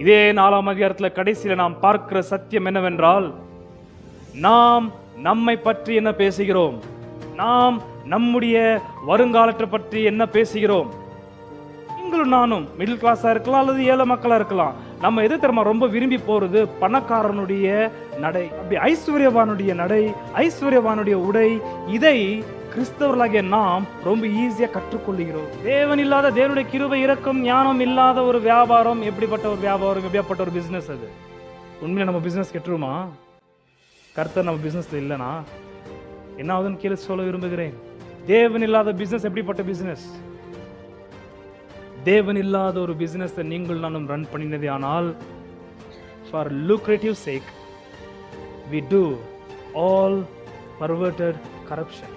இதே 4ஆம் அதிகாரத்தில் கடைசியில நாம் பார்க்கிற சத்தியம் என்னவென்றால், நாம் நம்மை பற்றி என்ன பேசுகிறோம், நாம் நம்முடைய வருங்காலத்தை பற்றி என்ன பேசுகிறோம். நீங்களும் நானும் மிடில் கிளாஸா இருக்கலாம் அல்லது ஏழை மக்களா இருக்கலாம். நம்ம எது தெரியுமா ரொம்ப விரும்பி போறது? பணக்காரனுடைய நடை, அப்படி ஐஸ்வர்யவானுடைய நடை, ஐஸ்வர்யவானுடைய உடை. இதை கிறிஸ்தவர்களாகிய நாம் ரொம்ப ஈஸியா கற்றுக்கொள்கிறோம். தேவன் இல்லாத, தேவனுடைய கிருபை இரக்கம் ஞானம் இல்லாத ஒரு வியாபாரம் எப்படிப்பட்ட ஒரு வியாபாரம், எப்படிப்பட்ட ஒரு பிசினஸ் அது? உண்மையில நம்ம பிசினஸ் கெட்டுருமா? கர்த்தர் நம்ம பிசினஸ்ல இல்லைனா என்ன ஆகுதுன்னு கேள்வி சொல்ல விரும்புகிறேன். தேவன் இல்லாத பிசினஸ் எப்படிப்பட்ட பிசினஸ்? தேவன் இல்லாத ஒரு பிசினஸ் நீங்கள் நானும் ரன் பண்ணினதே ஆனால், for lucrative sake we do all perverted corruption.